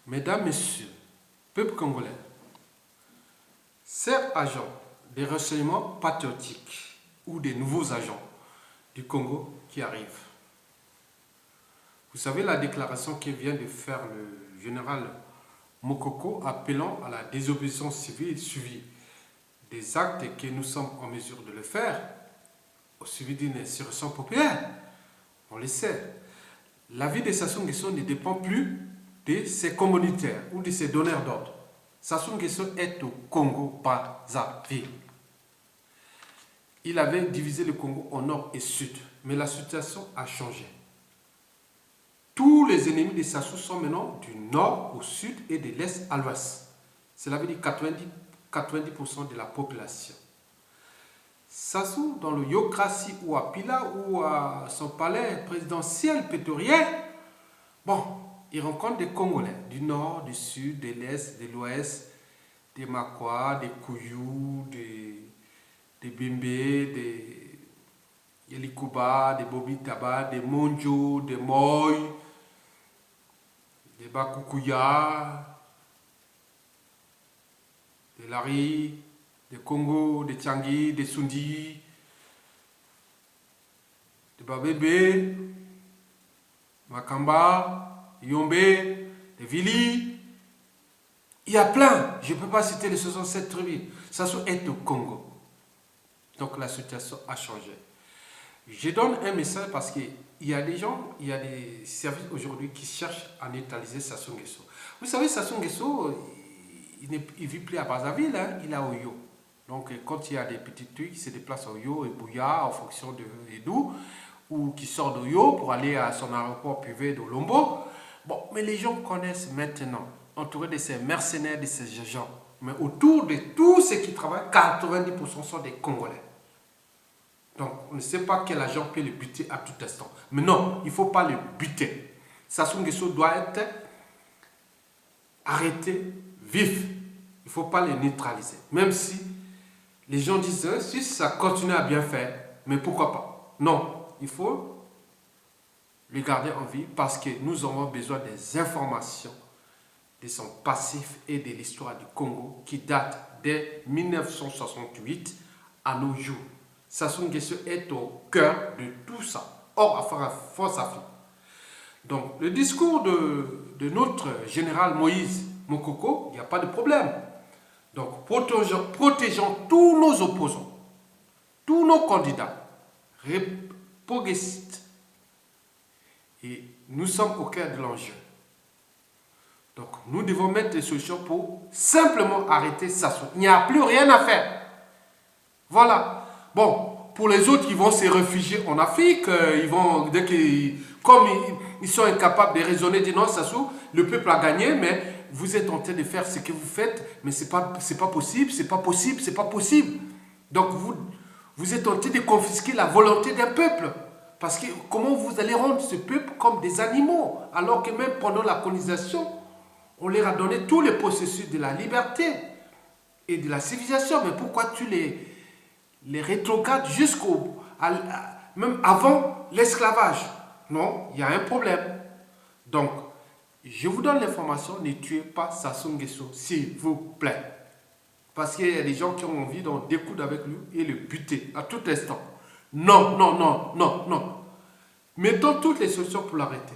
Mesdames, Messieurs, peuple congolais, chers agents des renseignements patriotiques ou des nouveaux agents du Congo qui arrivent. Vous savez la déclaration que vient de faire le général Mokoko appelant à la désobéissance civile suivie des actes que nous sommes en mesure de le faire au suivi d'une insurrection populaire. On le sait. La vie de Sassou Nguesso ne dépend plus de ses communautaires ou de ses donneurs d'ordre. Sassou Nguesso est au Congo-Brazzaville. Il avait divisé le Congo en nord et sud, mais la situation a changé. Tous les ennemis de Sassou sont maintenant du nord au sud et de l'est à l'ouest. Cela veut dire 90% de la population. Sassou, dans le Yokrasi ou à Pila ou à son palais présidentiel pétrolier, bon, il rencontre des Congolais du nord, du sud, de l'est, de l'ouest, des Makwa, des Kouyou, des Bimbe, des Yelikuba, des Bobi Taba, des Monjo, des Moy, des Bakukuya, des Lari, des Congo, des Tiangi, des Sundi, des Babebe, Makamba, Yombe, des Vili. Il y a plein, je ne peux pas citer les 67 tribus. Ça est au Congo. Donc la situation a changé. Je donne un message parce qu'il y a des gens, il y a des services aujourd'hui qui cherchent à neutraliser Sassou Nguesso. Vous savez, Sassou Nguesso, il ne vit plus à Brazzaville, hein, il est à Oyo. Donc quand il y a des petits trucs qui se déplacent à Oyo et Bouya en fonction de d'où, ou qui sort d'Oyo pour aller à son aéroport privé de Lombo. Bon, mais les gens connaissent maintenant, entouré de ces mercenaires, de ces agents, mais autour de tous ceux qui travaillent, 90% sont des Congolais. Donc, on ne sait pas quel agent peut le buter à tout instant. Mais non, il ne faut pas le buter. Sassou Nguesso doit être arrêté vif. Il ne faut pas le neutraliser. Même si les gens disent, si ça continue à bien faire, mais pourquoi pas? Non, il faut le garder en vie parce que nous avons besoin des informations de son passif et de l'histoire du Congo qui date dès 1968 à nos jours. Sassou Nguesso est au cœur de tout ça. Or, à faire force à faire. Donc, le discours de notre général Moïse Mokoko, il n'y a pas de problème. Donc, protégeons tous nos opposants, tous nos candidats, progressistes. Et nous sommes au cœur de l'enjeu. Donc, nous devons mettre des solutions pour simplement arrêter Sassou. Il n'y a plus rien à faire. Voilà. Bon, pour les autres qui vont se réfugier en Afrique, comme ils sont incapables de raisonner, dire non, Sassou, le peuple a gagné, mais vous êtes en train de faire ce que vous faites, mais c'est pas possible, c'est pas possible, c'est pas possible. Donc vous êtes en train de confisquer la volonté d'un peuple. Parce que comment vous allez rendre ce peuple comme des animaux, alors que même pendant la colonisation, on leur a donné tous les processus de la liberté et de la civilisation. Mais pourquoi tu les rétrogrades même avant l'esclavage? Non, il y a un problème. Donc, je vous donne l'information, ne tuez pas Sassou Nguesso, s'il vous plaît. Parce qu'il y a des gens qui ont envie d'en découdre avec lui et le buter à tout instant. Non, non, non, non, non. Mettons toutes les solutions pour l'arrêter.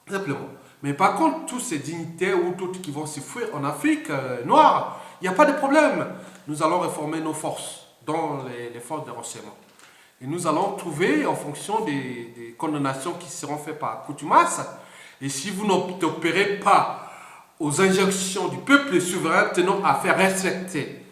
Simplement. Mais par contre, tous ces dignitaires ou tous qui vont se fuir en Afrique noire, il n'y a pas de problème. Nous allons réformer nos forces dans les forces de renseignement. Et nous allons trouver, en fonction des condamnations qui seront faites par Koutumas, et si vous n'opérez pas aux injonctions du peuple souverain tenant à faire respecter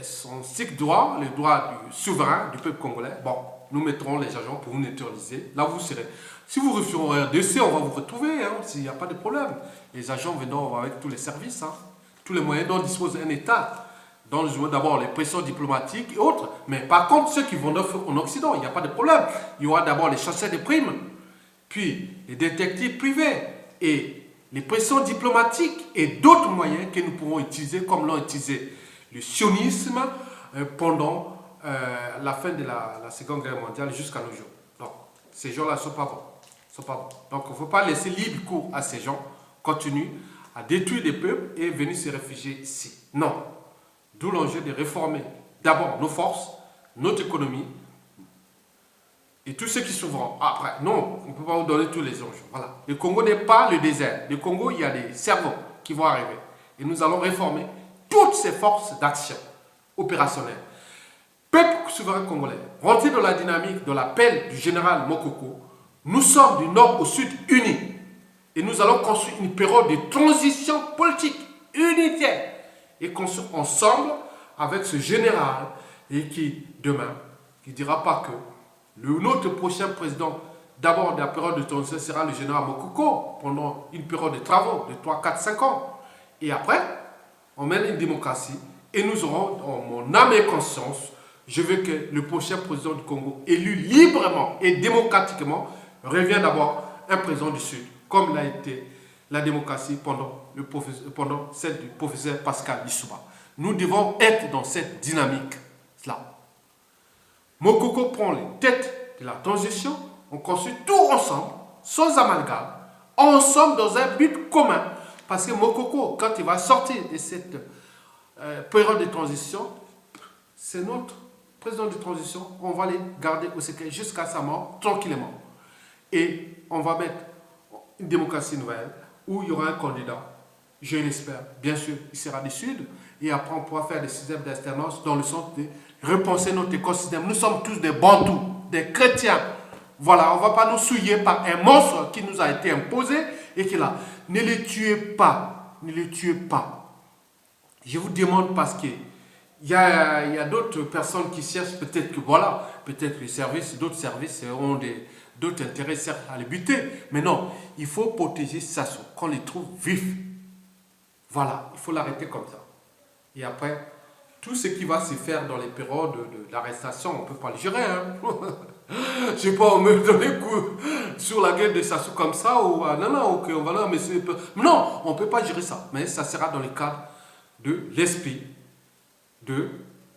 son cycle droit, le droit du souverain, du peuple congolais, bon, nous mettrons les agents pour vous neutraliser. Là, vous serez. Si vous refusez en RDC, on va vous retrouver, hein, s'il n'y a pas de problème. Les agents viendront avec tous les services, hein, tous les moyens dont dispose un État. Donc, d'abord les pressions diplomatiques et autres. Mais par contre, ceux qui vont en Occident, il n'y a pas de problème. Il y aura d'abord les chasseurs de primes, puis les détectives privés et les pressions diplomatiques et d'autres moyens que nous pourrons utiliser, comme l'ont utilisé le sionisme pendant la fin de la Seconde Guerre mondiale jusqu'à nos jours. Donc, ces gens-là ne sont pas bons. Donc, il ne faut pas laisser libre cours à ces gens continuent à détruire des peuples et venir se réfugier ici. Non. D'où l'enjeu de réformer d'abord nos forces, notre économie et tout ce qui s'ouvre. Après, non, on ne peut pas vous donner tous les enjeux. Voilà. Le Congo n'est pas le désert. Le Congo, il y a des cerveaux qui vont arriver. Et nous allons réformer toutes ces forces d'action opérationnelles. Peuple souverain congolais, rentrez dans la dynamique de l'appel du général Mokoko. Nous sommes du nord au sud unis. Et nous allons construire une période de transition politique unitaire. Et construire ensemble avec ce général et qui, demain, qui ne dira pas que notre prochain président, d'abord de la période de transition, sera le général Mokoko pendant une période de travaux de 3, 4, 5 ans. Et après, on mène une démocratie et nous aurons, en mon âme et conscience, je veux que le prochain président du Congo, élu librement et démocratiquement, revienne d'abord un président du Sud, comme l'a été la démocratie pendant celle du professeur Pascal Lissouba. Nous devons être dans cette dynamique-là. Mokoko prend les têtes de la transition, on construit tout ensemble, sans amalgame, ensemble dans un but commun. Parce que Mokoko, quand il va sortir de cette période de transition, c'est notre président de transition, on va les garder au secret jusqu'à sa mort, tranquillement. Et on va mettre une démocratie nouvelle, où il y aura un candidat, je l'espère, bien sûr, il sera du Sud, et après on pourra faire des systèmes d'alternance dans le sens de repenser notre écosystème. Nous sommes tous des Bantous, des chrétiens. Voilà, on ne va pas nous souiller par un monstre qui nous a été imposé et qui là. Ne les tuez pas, ne les tuez pas. Je vous demande parce que il y a d'autres personnes qui cherchent, peut-être que voilà, peut-être les services, d'autres services ont d'autres intérêts certes à les buter. Mais non, il faut protéger Sassou, qu'on les trouve vifs. Voilà, il faut l'arrêter comme ça. Et après, tout ce qui va se faire dans les périodes d'arrestation, on ne peut pas le gérer. Hein? Je ne sais pas, on me donner coup sur la gueule de Sassou comme ça, ou non, non, ok, on va là, mais c'est... Non, on ne peut pas gérer ça. Mais ça sera dans le cadre de l'esprit de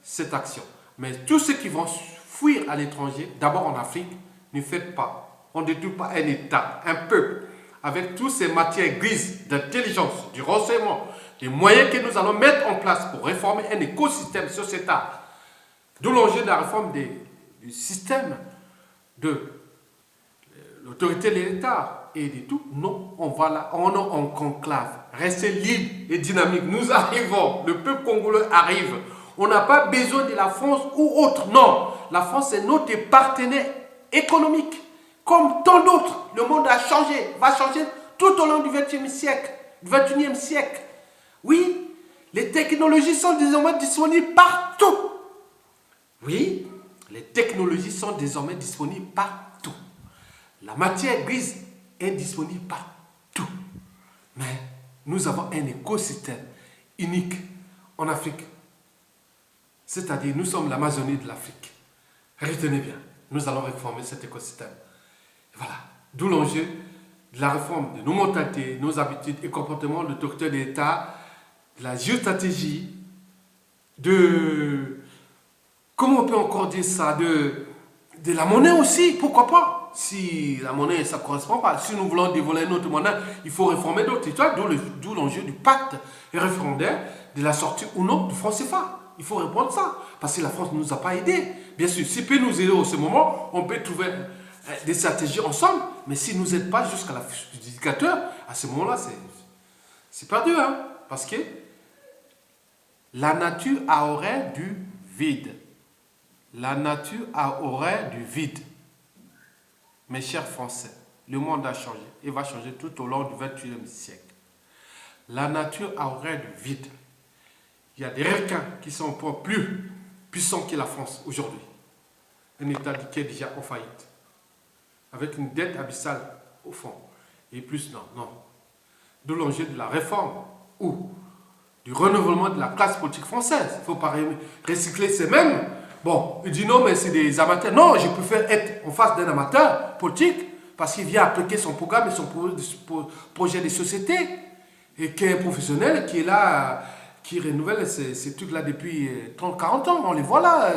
cette action. Mais tous ceux qui vont fuir à l'étranger, d'abord en Afrique, ne faites pas. On ne détruit pas un État, un peuple, avec toutes ces matières grises d'intelligence, du renseignement, les moyens que nous allons mettre en place pour réformer un écosystème sociétal. D'où l'enjeu de la réforme du système de l'autorité de l'État et de tout. Non, on va là, on est en conclave. Restez libre et dynamique. Nous arrivons, le peuple congolais arrive. On n'a pas besoin de la France ou autre. Non, la France est notre partenaire économique. Comme tant d'autres, le monde a changé, va changer tout au long du XXe siècle, du XXIe siècle. Oui, les technologies sont désormais disponibles partout. Oui, les technologies sont désormais disponibles partout. La matière grise est disponible partout. Mais nous avons un écosystème unique en Afrique. C'est-à-dire, nous sommes l'Amazonie de l'Afrique. Retenez bien, nous allons réformer cet écosystème. Voilà, d'où l'enjeu de la réforme de nos mentalités, nos habitudes et comportements de l'autorité de l'État, de la géostratégie, de... Comment on peut encore dire ça? De la monnaie aussi, pourquoi pas? Si la monnaie, ça ne correspond pas. Si nous voulons dévoiler notre monnaie, il faut réformer d'autres territoires, d'où l'enjeu du pacte référendaire de la sortie ou non du franc CFA. Il faut répondre ça, parce que la France ne nous a pas aidés. Bien sûr, s'il peut nous aider en ce moment, on peut trouver des stratégies ensemble, mais s'il ne nous aide pas jusqu'à la fiche du indicateur, à ce moment-là, c'est perdu. Hein? Parce que la nature a horreur du vide. La nature a horreur du vide. Mes chers Français, le monde a changé et va changer tout au long du XXIe siècle. La nature a horreur du vide. Il y a des requins qui sont encore plus puissants que la France aujourd'hui. Un État qui est déjà en faillite. Avec une dette abyssale au fond. Et plus, non. De l'enjeu de la réforme ou du renouvellement de la classe politique française. Il ne faut pas recycler ces mêmes. Bon, il dit non, mais c'est des amateurs. Non, je préfère être en face d'un amateur politique parce qu'il vient appliquer son programme et son projet de société et qui est un professionnel qui est là, qui renouvelle ces trucs-là depuis 30-40 ans. On les voit là.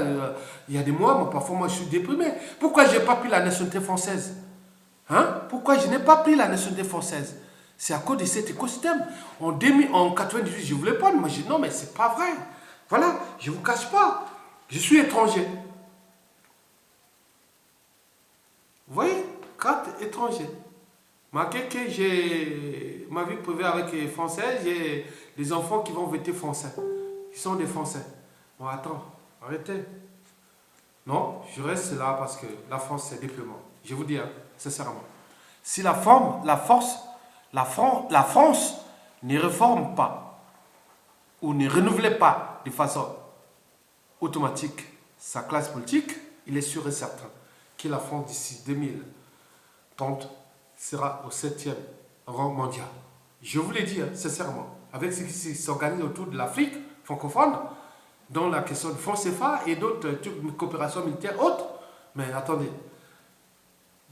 Il y a des mois, moi, parfois, moi, je suis déprimé. Pourquoi je n'ai pas pris la nationalité française? Hein? Pourquoi je n'ai pas pris la nationalité française? C'est à cause de cet écosystème. En 98, je ne voulais pas. Moi, j'ai dit non, mais c'est pas vrai. Voilà, je ne vous cache pas. Je suis étranger. Vous voyez, carte étranger. Marqué que j'ai ma vie privée avec les Français, j'ai des enfants qui vont voter français. Qui sont des Français. Bon, attends, arrêtez. Non, je reste là parce que la France, c'est déploiement. Je vous dis, hein, sincèrement. Si la France ne réforme pas ou ne renouvelle pas de façon automatique sa classe politique, il est sûr et certain que la France d'ici 2030 sera au 7e rang mondial. Je vous l'ai dit, hein, sincèrement, avec ce qui s'organise autour de l'Afrique francophone, dans la question du fonds CFA et d'autres coopérations militaires autres. Mais attendez,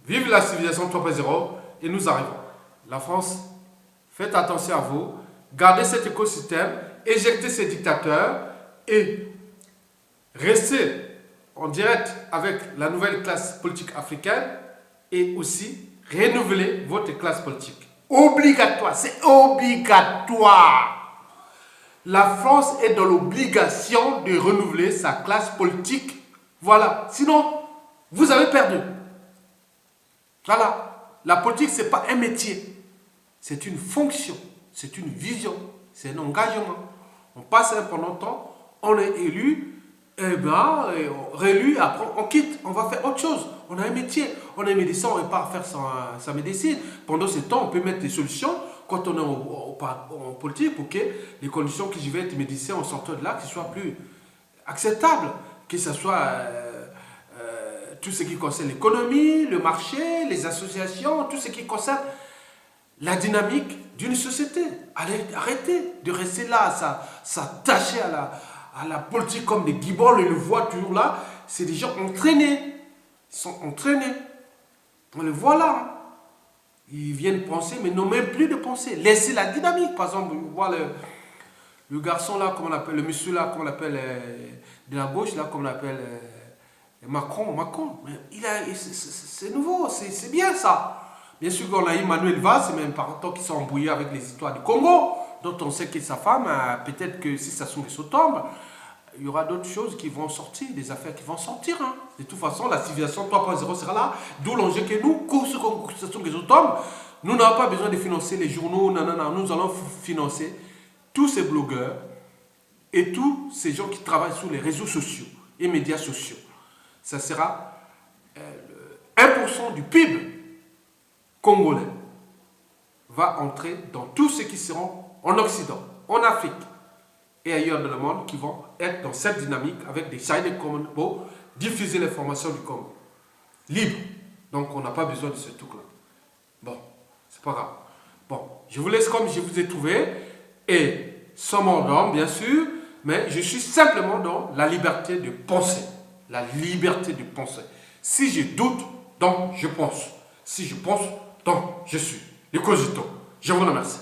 vive la civilisation 3.0 et nous arrivons. La France, faites attention à vous, gardez cet écosystème, éjectez ces dictateurs et restez en direct avec la nouvelle classe politique africaine et aussi renouveler votre classe politique. Obligatoire, c'est obligatoire. La France est dans l'obligation de renouveler sa classe politique. Voilà, sinon, vous avez perdu. Voilà, la politique, ce n'est pas un métier. C'est une fonction, c'est une vision, c'est un engagement. On passe un pendant temps, on est élu, et bien, réélu, après on quitte, on va faire autre chose. On a un métier, on est médecin, on ne va pas faire sa médecine. Pendant ce temps, on peut mettre des solutions quand on est en politique pour que les conditions que je vais être médecin en sortant de là, que ce soit plus acceptable, que ce soit tout ce qui concerne l'économie, le marché, les associations, tout ce qui concerne la dynamique d'une société. Arrêtez de rester là, s'attacher à la politique comme des guibolles, et le voit toujours là. C'est des gens entraînés. Ils sont entraînés. On les voit là. Ils viennent penser, mais n'ont même plus de pensée. Laissez la dynamique. Par exemple, on voit le garçon là, comment on l'appelle, le monsieur là, comment on l'appelle, de la gauche là, comment on l'appelle, Macron. C'est nouveau, c'est bien ça. Bien sûr qu'on a Emmanuel Valls, même par temps qui sont embrouillés avec les histoires du Congo, dont on sait que sa femme, peut-être que si ça se tombe, il y aura d'autres choses qui vont sortir, des affaires qui vont sortir. Hein. De toute façon, la civilisation 3.0 sera là, d'où l'enjeu que nous, nous n'avons pas besoin de financer les journaux, nous allons financer tous ces blogueurs et tous ces gens qui travaillent sur les réseaux sociaux et médias sociaux. Ça sera 1% du PIB congolais va entrer dans tous ceux qui seront en Occident, en Afrique et ailleurs dans le monde qui vont être dans cette dynamique avec des chaînes de commande pour diffuser l'information du Congo. Libre. Donc on n'a pas besoin de ce truc-là. Bon, c'est pas grave. Bon, je vous laisse comme je vous ai trouvé et sans mon nom, bien sûr, mais je suis simplement dans la liberté de penser. La liberté de penser. Si je doute, donc je pense. Si je pense, donc je suis. Le cogito. Je vous remercie.